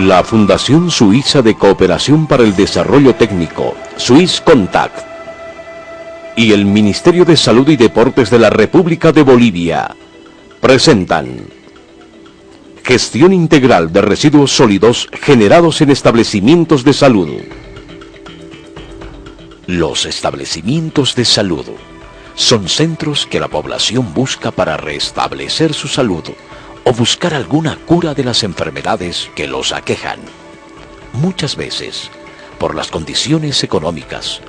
La Fundación Suiza de Cooperación para el Desarrollo Técnico, Swiss Contact, y el Ministerio de Salud y Deportes de la República de Bolivia presentan Gestión Integral de Residuos Sólidos generados en establecimientos de salud. Los establecimientos de salud son centros que la población busca para restablecer su salud o buscar alguna cura de las enfermedades que los aquejan. Muchas veces, por las condiciones económicas,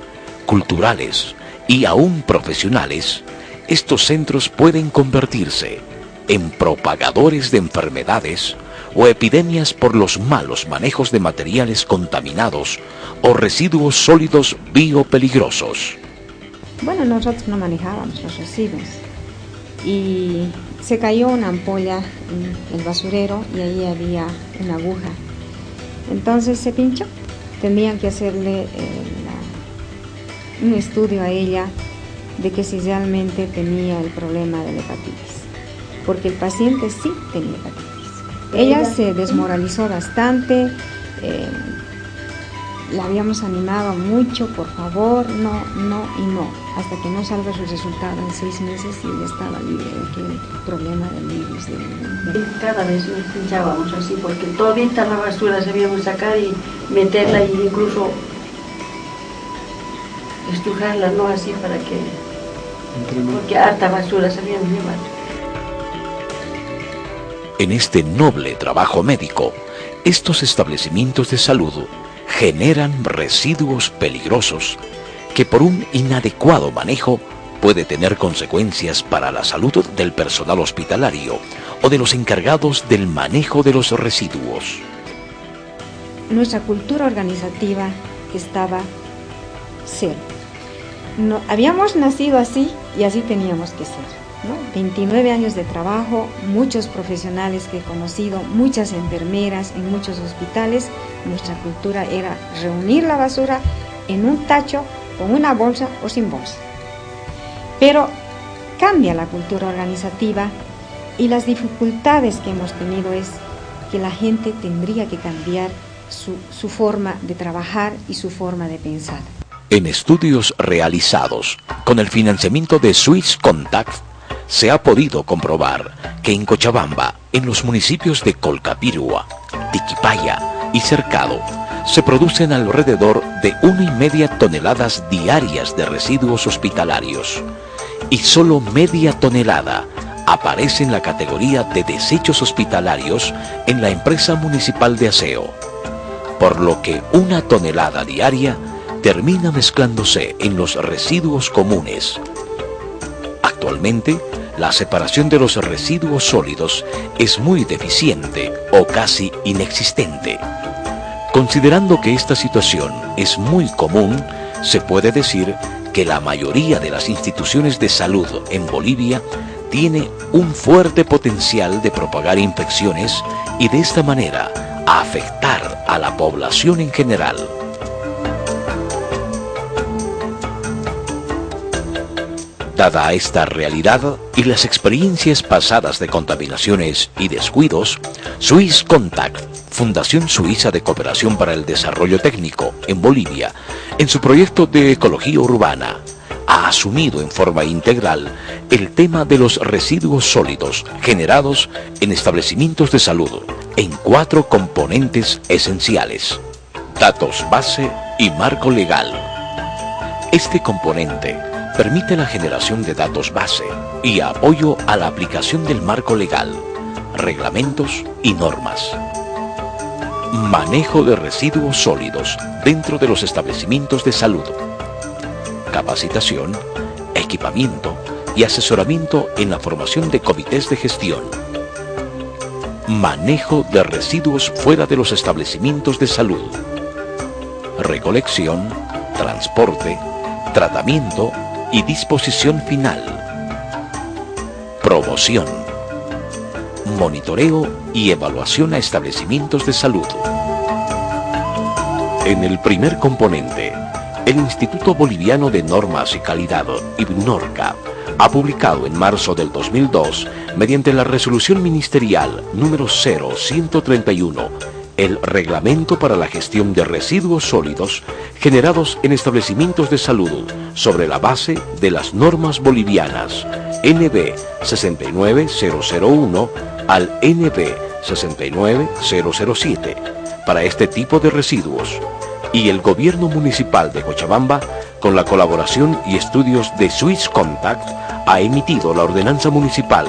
culturales y aún profesionales, estos centros pueden convertirse en propagadores de enfermedades o epidemias por los malos manejos de materiales contaminados o residuos sólidos biopeligrosos. Bueno, nosotros no manejábamos los residuos y se cayó una ampolla en el basurero y ahí había una aguja. Entonces se pinchó. Tenían que hacerle un estudio a ella de que si realmente tenía el problema de la hepatitis, porque el paciente sí tenía hepatitis. Ella se desmoralizó bastante, la habíamos animado mucho, por favor, no, hasta que no salga su resultado en 6 meses y ella estaba libre de aquel problema del virus. Cada vez nos pinchábamos así, porque todavía la basura sabíamos sacar y meterla e incluso estrujarla, no así para que, porque harta basura sabíamos llevar. En este noble trabajo médico, estos establecimientos de salud generan residuos peligrosos que por un inadecuado manejo puede tener consecuencias para la salud del personal hospitalario o de los encargados del manejo de los residuos. Nuestra cultura organizativa estaba cero. No, habíamos nacido así y así teníamos que ser, ¿no? 29 años de trabajo, muchos profesionales que he conocido, muchas enfermeras en muchos hospitales. Nuestra cultura era reunir la basura en un tacho, con una bolsa o sin bolsa. Pero cambia la cultura organizativa y las dificultades que hemos tenido es que la gente tendría que cambiar su forma de trabajar y su forma de pensar. En estudios realizados con el financiamiento de Swiss Contact, se ha podido comprobar que en Cochabamba, en los municipios de Colcapirua, Tiquipaya y Cercado, se producen alrededor de 1,5 toneladas diarias de residuos hospitalarios y solo media tonelada aparece en la categoría de desechos hospitalarios en la empresa municipal de aseo, por lo que 1 tonelada diaria termina mezclándose en los residuos comunes. Actualmente, la separación de los residuos sólidos es muy deficiente o casi inexistente. Considerando que esta situación es muy común, se puede decir que la mayoría de las instituciones de salud en Bolivia tiene un fuerte potencial de propagar infecciones y de esta manera afectar a la población en general. Dada esta realidad y las experiencias pasadas de contaminaciones y descuidos, Swiss Contact, Fundación Suiza de Cooperación para el Desarrollo Técnico en Bolivia, en su proyecto de ecología urbana, ha asumido en forma integral el tema de los residuos sólidos generados en establecimientos de salud en 4 componentes esenciales: datos base y marco legal. Este componente permite la generación de datos base y apoyo a la aplicación del marco legal, reglamentos y normas. Manejo de residuos sólidos dentro de los establecimientos de salud. Capacitación, equipamiento y asesoramiento en la formación de comités de gestión. Manejo de residuos fuera de los establecimientos de salud. Recolección, transporte, tratamiento y disposición final. Promoción, monitoreo y evaluación a establecimientos de salud. En el primer componente, el Instituto Boliviano de Normas y Calidad, IBNORCA, ha publicado en marzo del 2002, mediante la resolución ministerial número 0131, el Reglamento para la Gestión de Residuos Sólidos generados en establecimientos de salud sobre la base de las normas bolivianas NB 69001 al NB 69007 para este tipo de residuos, y el Gobierno Municipal de Cochabamba, con la colaboración y estudios de Swiss Contact, ha emitido la Ordenanza Municipal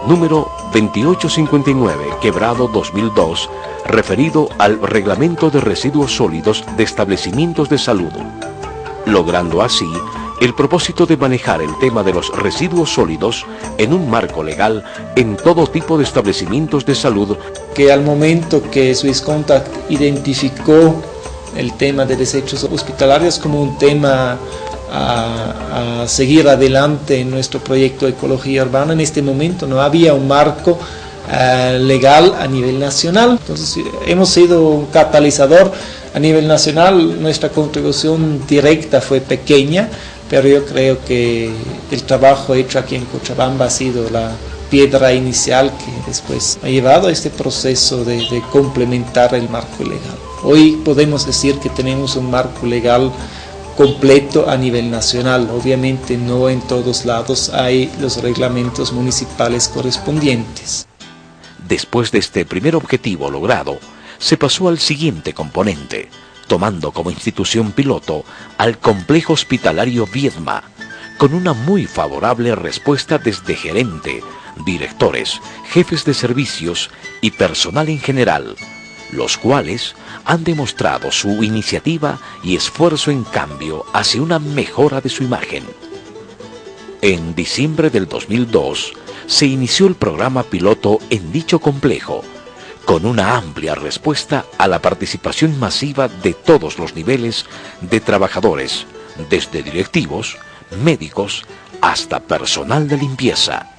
número 2859, quebrado 2002, referido al Reglamento de Residuos Sólidos de Establecimientos de Salud, logrando así el propósito de manejar el tema de los residuos sólidos en un marco legal en todo tipo de establecimientos de salud. Que al momento que Swiss Contact identificó el tema de desechos hospitalarios como un tema a seguir adelante en nuestro proyecto de ecología urbana, en este momento no había un marco legal a nivel nacional. Entonces hemos sido un catalizador a nivel nacional. Nuestra contribución directa fue pequeña, pero yo creo que el trabajo hecho aquí en Cochabamba ha sido la piedra inicial que después ha llevado a este proceso de complementar el marco legal. Hoy podemos decir que tenemos un marco legal completo a nivel nacional. Obviamente no en todos lados hay los reglamentos municipales correspondientes. Después de este primer objetivo logrado, se pasó al siguiente componente, tomando como institución piloto al Complejo Hospitalario Viedma, con una muy favorable respuesta desde gerente, directores, jefes de servicios y personal en general, los cuales han demostrado su iniciativa y esfuerzo en cambio hacia una mejora de su imagen. En diciembre del 2002 se inició el programa piloto en dicho complejo, con una amplia respuesta a la participación masiva de todos los niveles de trabajadores, desde directivos, médicos, hasta personal de limpieza.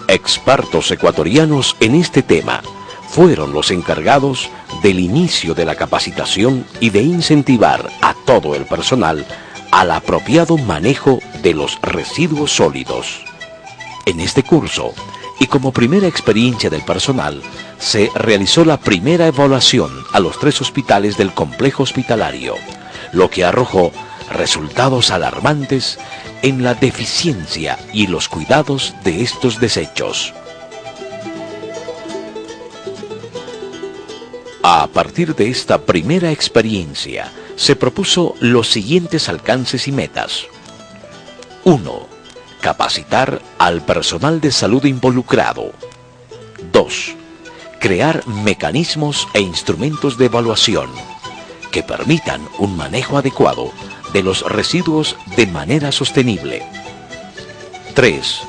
Expertos ecuatorianos en este tema fueron los encargados del inicio de la capacitación y de incentivar a todo el personal al apropiado manejo de los residuos sólidos. En este curso, y como primera experiencia del personal, se realizó la primera evaluación a los 3 hospitales del complejo hospitalario, lo que arrojó resultados alarmantes en la deficiencia y los cuidados de estos desechos. A partir de esta primera experiencia, se propuso los siguientes alcances y metas. 1. Capacitar al personal de salud involucrado. 2. Crear mecanismos e instrumentos de evaluación que permitan un manejo adecuado de los residuos de manera sostenible. 3.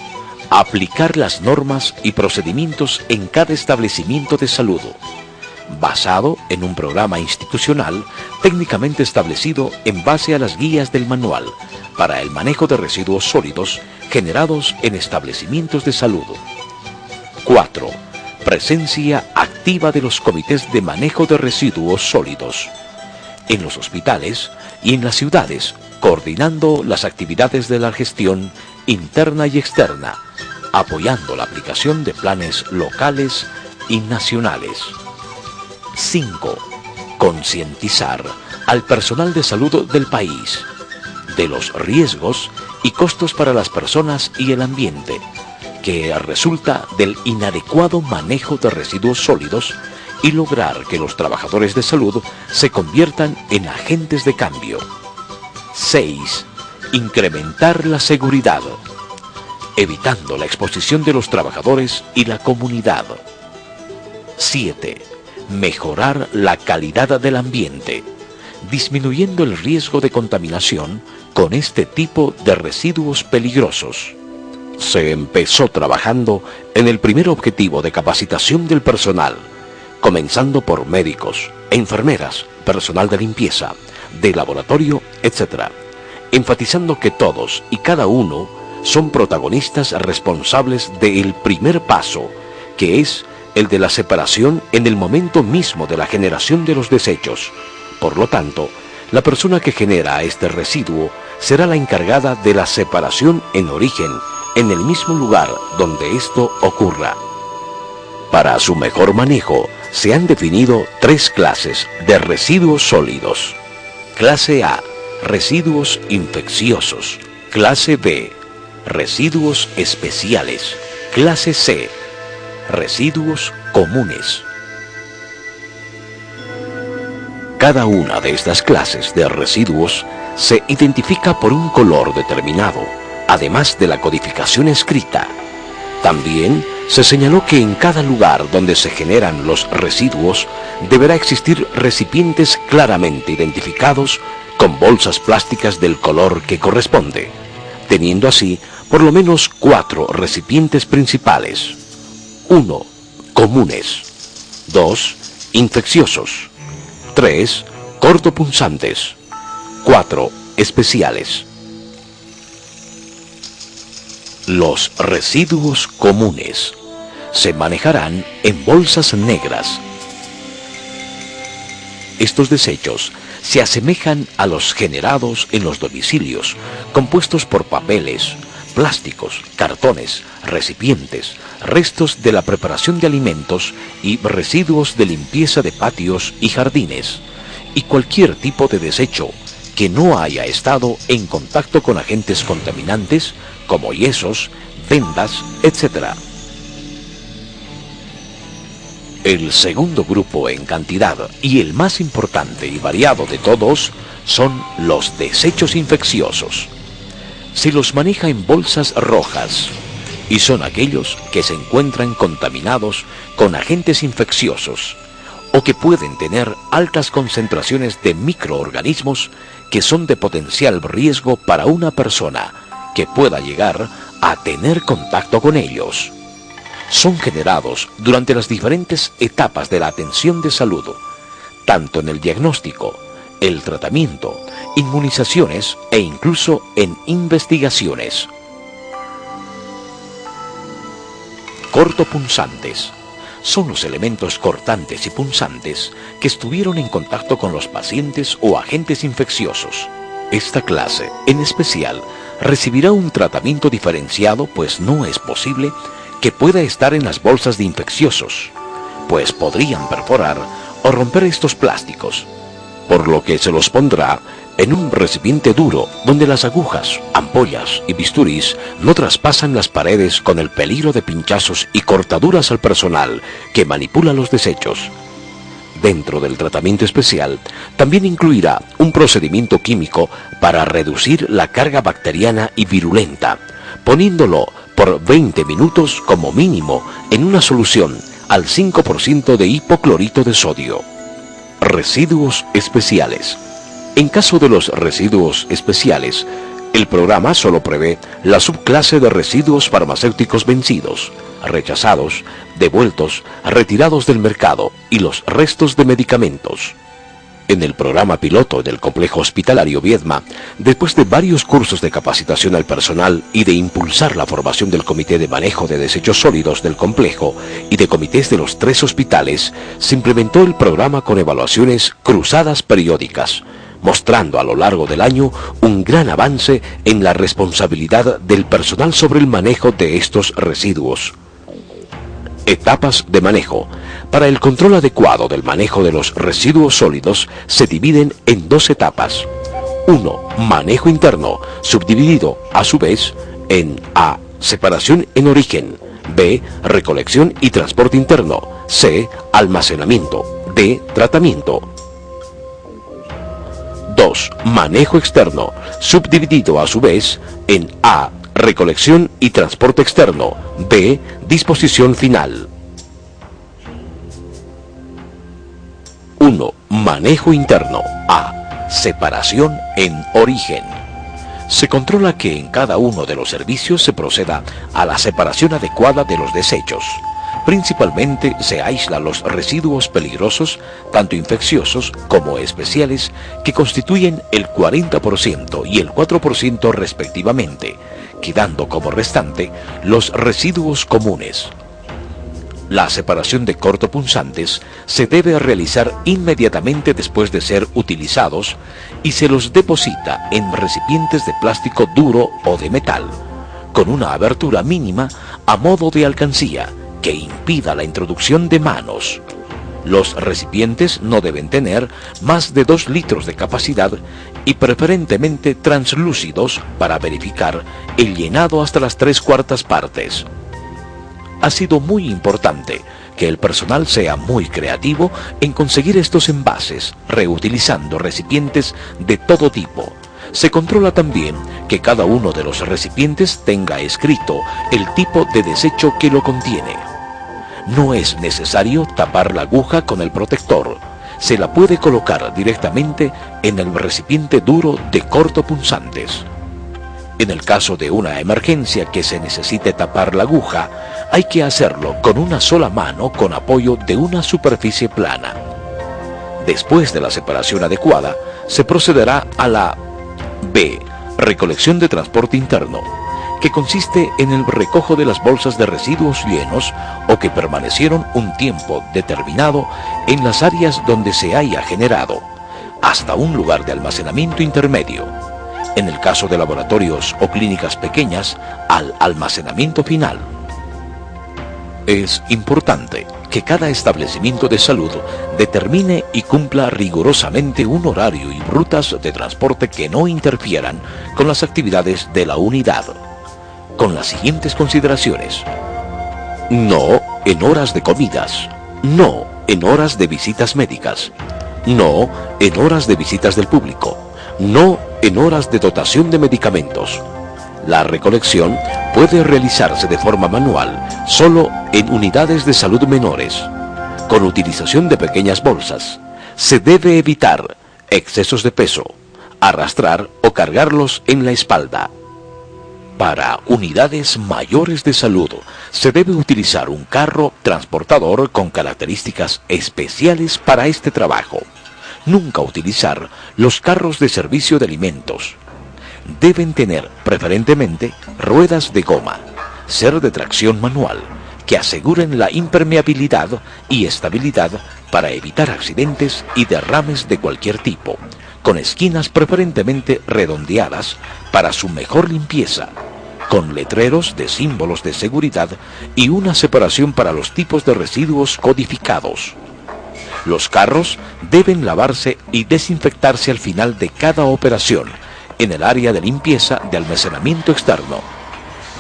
Aplicar las normas y procedimientos en cada establecimiento de salud, basado en un programa institucional técnicamente establecido en base a las guías del manual para el manejo de residuos sólidos generados en establecimientos de salud. 4. Presencia activa de los comités de manejo de residuos sólidos en los hospitales y en las ciudades, coordinando las actividades de la gestión interna y externa, apoyando la aplicación de planes locales y nacionales. 5. Concientizar al personal de salud del país de los riesgos y costos para las personas y el ambiente que resulta del inadecuado manejo de residuos sólidos y lograr que los trabajadores de salud se conviertan en agentes de cambio. 6. Incrementar la seguridad, evitando la exposición de los trabajadores y la comunidad. 7. Mejorar la calidad del ambiente, disminuyendo el riesgo de contaminación con este tipo de residuos peligrosos. Se empezó trabajando en el primer objetivo de capacitación del personal, comenzando por médicos, enfermeras, personal de limpieza, de laboratorio, etc., enfatizando que todos y cada uno son protagonistas responsables del primer paso, que es el de la separación en el momento mismo de la generación de los desechos. Por lo tanto, la persona que genera este residuo será la encargada de la separación en origen, en el mismo lugar donde esto ocurra. Para su mejor manejo, se han definido 3 clases de residuos sólidos. Clase A, residuos infecciosos. Clase B, residuos especiales. Clase C, residuos comunes. Cada una de estas clases de residuos se identifica por un color determinado, además de la codificación escrita. También se señaló que en cada lugar donde se generan los residuos deberá existir recipientes claramente identificados con bolsas plásticas del color que corresponde, teniendo así por lo menos 4 recipientes principales. 1. Comunes. 2. Infecciosos. 3. Cortopunzantes. 4. Especiales. Los residuos comunes se manejarán en bolsas negras. Estos desechos se asemejan a los generados en los domicilios, compuestos por papeles, plásticos, cartones, recipientes, restos de la preparación de alimentos y residuos de limpieza de patios y jardines, y cualquier tipo de desecho que no haya estado en contacto con agentes contaminantes como yesos, vendas, etc. El segundo grupo en cantidad y el más importante y variado de todos son los desechos infecciosos. Se los maneja en bolsas rojas y son aquellos que se encuentran contaminados con agentes infecciosos o que pueden tener altas concentraciones de microorganismos que son de potencial riesgo para una persona que pueda llegar a tener contacto con ellos. Son generados durante las diferentes etapas de la atención de salud, tanto en el diagnóstico, el tratamiento, inmunizaciones e incluso en investigaciones. Cortopunzantes. Son los elementos cortantes y punzantes que estuvieron en contacto con los pacientes o agentes infecciosos. Esta clase, en especial, recibirá un tratamiento diferenciado, pues no es posible que pueda estar en las bolsas de infecciosos, pues podrían perforar o romper estos plásticos, por lo que se los pondrá en un recipiente duro donde las agujas, ampollas y bisturís no traspasan las paredes con el peligro de pinchazos y cortaduras al personal que manipula los desechos. Dentro del tratamiento especial, también incluirá un procedimiento químico para reducir la carga bacteriana y virulenta, poniéndolo por 20 minutos como mínimo en una solución al 5% de hipoclorito de sodio. Residuos especiales. En caso de los residuos especiales, el programa solo prevé la subclase de residuos farmacéuticos vencidos, rechazados, devueltos, retirados del mercado y los restos de medicamentos. En el programa piloto del Complejo Hospitalario Viedma, después de varios cursos de capacitación al personal y de impulsar la formación del Comité de Manejo de Desechos Sólidos del complejo y de comités de los 3 hospitales, se implementó el programa con evaluaciones cruzadas periódicas, mostrando a lo largo del año un gran avance en la responsabilidad del personal sobre el manejo de estos residuos. Etapas de manejo. Para el control adecuado del manejo de los residuos sólidos se dividen en 2 etapas. 1. Manejo interno, subdividido a su vez en A. Separación en origen. B. Recolección y transporte interno. C. Almacenamiento. D. Tratamiento. 2. Manejo externo, subdividido a su vez en A. Recolección y transporte externo. B. Disposición final. 1. Manejo interno. A. Separación en origen. Se controla que en cada uno de los servicios se proceda a la separación adecuada de los desechos. Principalmente se aíslan los residuos peligrosos, tanto infecciosos como especiales, que constituyen el 40% y el 4% respectivamente, quedando como restante los residuos comunes. La separación de cortopunzantes se debe realizar inmediatamente después de ser utilizados y se los deposita en recipientes de plástico duro o de metal, con una abertura mínima a modo de alcancía que impida la introducción de manos. Los recipientes no deben tener más de 2 litros de capacidad y preferentemente translúcidos para verificar el llenado hasta las 3/4 partes. Ha sido muy importante que el personal sea muy creativo en conseguir estos envases, reutilizando recipientes de todo tipo. Se controla también que cada uno de los recipientes tenga escrito el tipo de desecho que lo contiene. No es necesario tapar la aguja con el protector. Se la puede colocar directamente en el recipiente duro de cortopunzantes. En el caso de una emergencia que se necesite tapar la aguja, hay que hacerlo con una sola mano con apoyo de una superficie plana. Después de la separación adecuada, se procederá a la B. Recolección de transporte interno, que consiste en el recojo de las bolsas de residuos llenos o que permanecieron un tiempo determinado en las áreas donde se haya generado, hasta un lugar de almacenamiento intermedio. En el caso de laboratorios o clínicas pequeñas, al almacenamiento final. Es importante que cada establecimiento de salud determine y cumpla rigurosamente un horario y rutas de transporte que no interfieran con las actividades de la unidad, con las siguientes consideraciones: no en horas de comidas, no en horas de visitas médicas, no en horas de visitas del público, no en horas de dotación de medicamentos. La recolección puede realizarse de forma manual solo en unidades de salud menores, con utilización de pequeñas bolsas. Se debe evitar excesos de peso, arrastrar o cargarlos en la espalda. Para unidades mayores de salud, se debe utilizar un carro transportador con características especiales para este trabajo. Nunca utilizar los carros de servicio de alimentos. Deben tener preferentemente ruedas de goma, ser de tracción manual, que aseguren la impermeabilidad y estabilidad para evitar accidentes y derrames de cualquier tipo, con esquinas preferentemente redondeadas para su mejor limpieza, con letreros de símbolos de seguridad y una separación para los tipos de residuos codificados. Los carros deben lavarse y desinfectarse al final de cada operación en el área de limpieza de almacenamiento externo.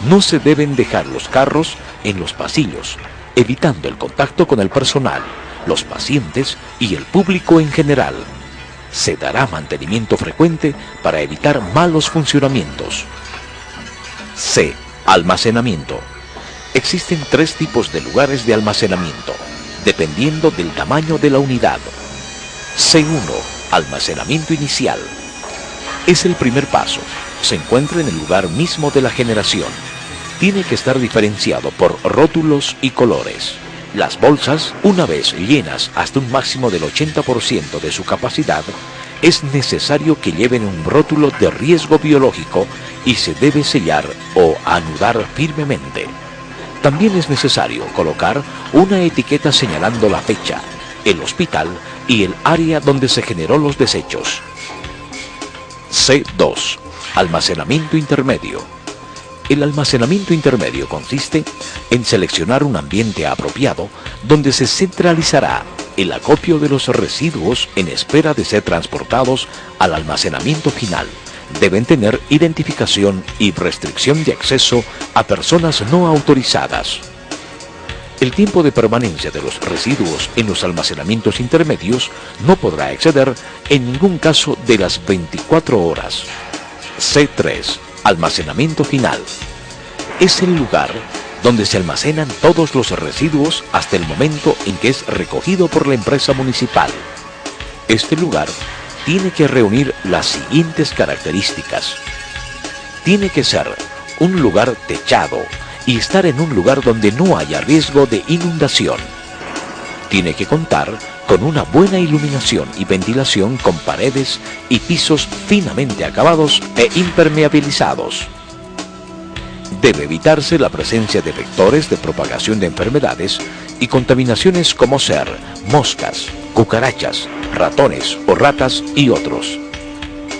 No se deben dejar los carros en los pasillos, evitando el contacto con el personal, los pacientes y el público en general. Se dará mantenimiento frecuente para evitar malos funcionamientos. C. Almacenamiento. Existen 3 tipos de lugares de almacenamiento, dependiendo del tamaño de la unidad. C1. Almacenamiento inicial. Es el primer paso. Se encuentra en el lugar mismo de la generación. Tiene que estar diferenciado por rótulos y colores. Las bolsas, una vez llenas hasta un máximo del 80% de su capacidad, es necesario que lleven un rótulo de riesgo biológico y se debe sellar o anudar firmemente. También es necesario colocar una etiqueta señalando la fecha, el hospital y el área donde se generó los desechos. C2. Almacenamiento intermedio. El almacenamiento intermedio consiste en seleccionar un ambiente apropiado donde se centralizará el acopio de los residuos en espera de ser transportados al almacenamiento final. Deben tener identificación y restricción de acceso a personas no autorizadas. El tiempo de permanencia de los residuos en los almacenamientos intermedios no podrá exceder en ningún caso de las 24 horas. C3. Almacenamiento final. Es el lugar donde se almacenan todos los residuos hasta el momento en que es recogido por la empresa municipal. Este lugar tiene que reunir las siguientes características. Tiene que ser un lugar techado y estar en un lugar donde no haya riesgo de inundación. Tiene que contar con una buena iluminación y ventilación con paredes y pisos finamente acabados e impermeabilizados. Debe evitarse la presencia de vectores de propagación de enfermedades y contaminaciones como ser moscas, cucarachas, ratones o ratas y otros.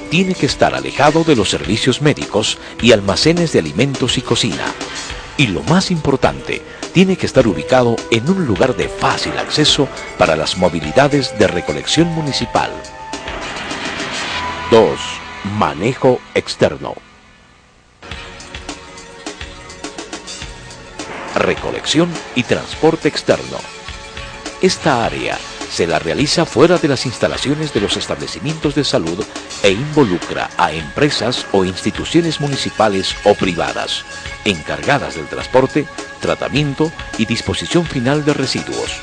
Tiene que estar alejado de los servicios médicos y almacenes de alimentos y cocina. Y lo más importante, tiene que estar ubicado en un lugar de fácil acceso para las movilidades de recolección municipal. 2. Manejo externo. Recolección y transporte externo. Esta área se la realiza fuera de las instalaciones de los establecimientos de salud e involucra a empresas o instituciones municipales o privadas encargadas del transporte, tratamiento y disposición final de residuos.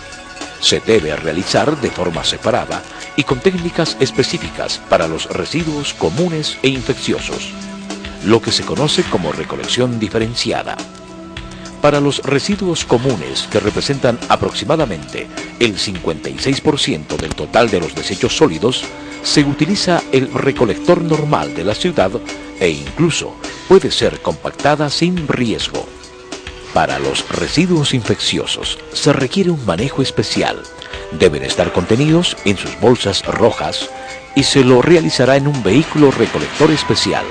Se debe realizar de forma separada y con técnicas específicas para los residuos comunes e infecciosos, lo que se conoce como recolección diferenciada. Para los residuos comunes, que representan aproximadamente el 56% del total de los desechos sólidos, se utiliza el recolector normal de la ciudad e incluso puede ser compactada sin riesgo. Para los residuos infecciosos se requiere un manejo especial. Deben estar contenidos en sus bolsas rojas y se lo realizará en un vehículo recolector especial,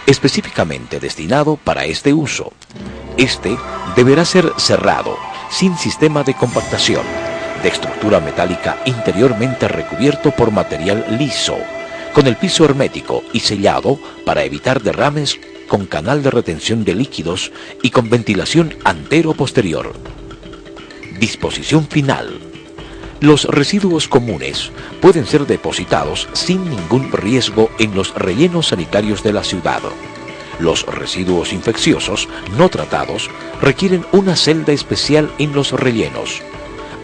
específicamente destinado para este uso. Este deberá ser cerrado, sin sistema de compactación, de estructura metálica interiormente recubierto por material liso, con el piso hermético y sellado para evitar derrames, con canal de retención de líquidos y con ventilación antero-posterior. Disposición final. Los residuos comunes pueden ser depositados sin ningún riesgo en los rellenos sanitarios de la ciudad. Los residuos infecciosos no tratados requieren una celda especial en los rellenos.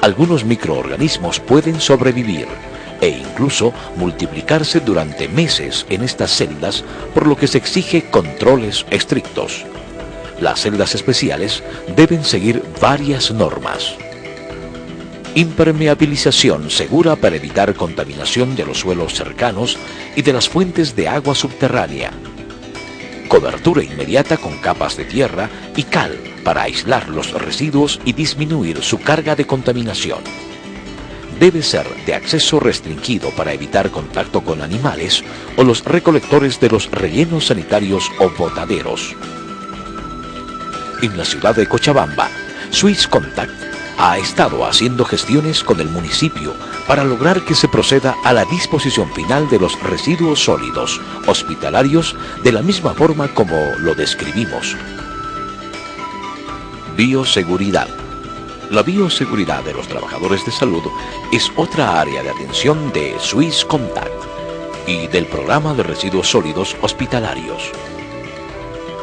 Algunos microorganismos pueden sobrevivir e incluso multiplicarse durante meses en estas celdas, por lo que se exige controles estrictos. Las celdas especiales deben seguir varias normas. Impermeabilización segura para evitar contaminación de los suelos cercanos y de las fuentes de agua subterránea. Cobertura inmediata con capas de tierra y cal para aislar los residuos y disminuir su carga de contaminación. Debe ser de acceso restringido para evitar contacto con animales o los recolectores de los rellenos sanitarios o botaderos. En la ciudad de Cochabamba, Swiss Contact ha estado haciendo gestiones con el municipio para lograr que se proceda a la disposición final de los residuos sólidos hospitalarios de la misma forma como lo describimos. Bioseguridad. La bioseguridad de los trabajadores de salud es otra área de atención de Swiss Contact y del programa de residuos sólidos hospitalarios.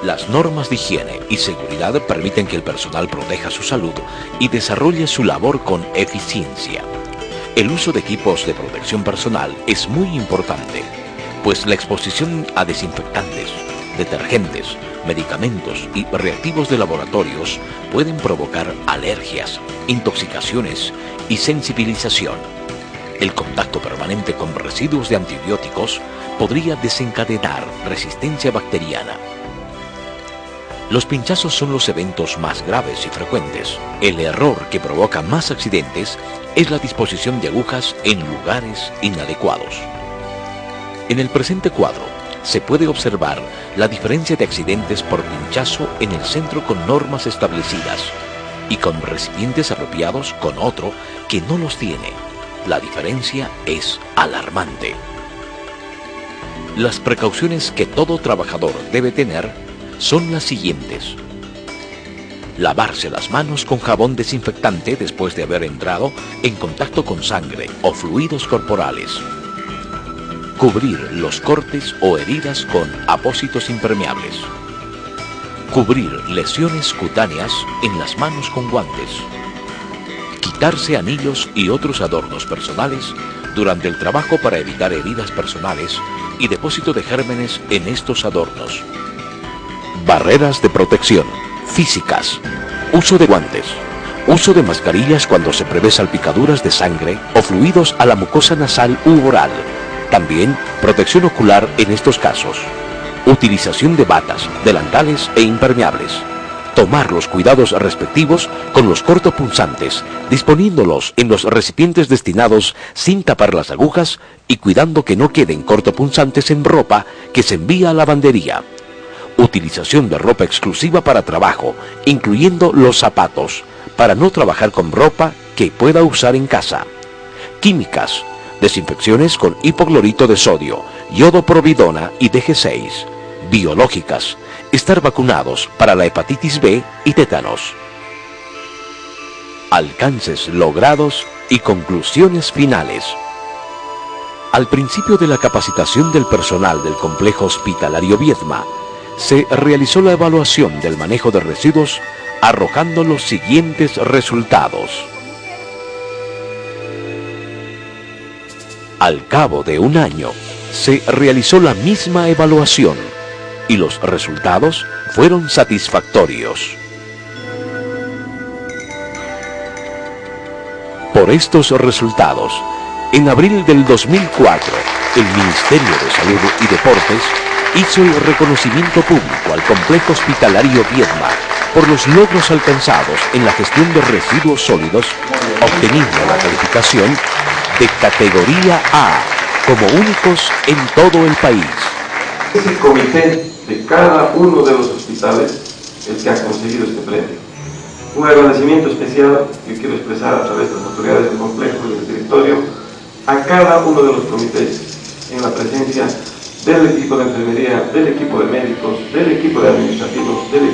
Las normas de higiene y seguridad permiten que el personal proteja su salud y desarrolle su labor con eficiencia. El uso de equipos de protección personal es muy importante, pues la exposición a desinfectantes, detergentes, medicamentos y reactivos de laboratorios pueden provocar alergias, intoxicaciones y sensibilización. El contacto permanente con residuos de antibióticos podría desencadenar resistencia bacteriana. Los pinchazos son los eventos más graves y frecuentes. El error que provoca más accidentes es la disposición de agujas en lugares inadecuados. En el presente cuadro se puede observar la diferencia de accidentes por pinchazo en el centro con normas establecidas y con recipientes apropiados con otro que no los tiene. La diferencia es alarmante. Las precauciones que todo trabajador debe tener son las siguientes. Lavarse las manos con jabón desinfectante después de haber entrado en contacto con sangre o fluidos corporales. Cubrir los cortes o heridas con apósitos impermeables. Cubrir lesiones cutáneas en las manos con guantes. Quitarse anillos y otros adornos personales durante el trabajo para evitar heridas personales y depósito de gérmenes en estos adornos. Barreras de protección físicas. Uso de guantes. Uso de mascarillas cuando se prevé salpicaduras de sangre o fluidos a la mucosa nasal u oral. También protección ocular en estos casos. Utilización de batas, delantales e impermeables. Tomar los cuidados respectivos con los cortopunzantes, disponiéndolos en los recipientes destinados sin tapar las agujas y cuidando que no queden cortopunzantes en ropa que se envía a lavandería. Utilización de ropa exclusiva para trabajo, incluyendo los zapatos, para no trabajar con ropa que pueda usar en casa. Químicas, desinfecciones con hipoclorito de sodio, yodoprovidona y DG6. Biológicas, estar vacunados para la hepatitis B y tétanos. Alcances logrados y conclusiones finales. Al principio de la capacitación del personal del Complejo Hospitalario Viedma, se realizó la evaluación del manejo de residuos arrojando los siguientes resultados. Al cabo de un año, se realizó la misma evaluación y los resultados fueron satisfactorios. Por estos resultados, en abril del 2004, el Ministerio de Salud y Deportes hizo el reconocimiento público al Complejo Hospitalario Viedma por los logros alcanzados en la gestión de residuos sólidos, obteniendo la calificación de categoría A, como únicos en todo el país. Es el comité de cada uno de los hospitales el que ha conseguido este premio. Un agradecimiento especial que quiero expresar a través de las autoridades del complejo y del directorio a cada uno de los comités, en la presencia del equipo de enfermería, del equipo de médicos, del equipo de administrativos, del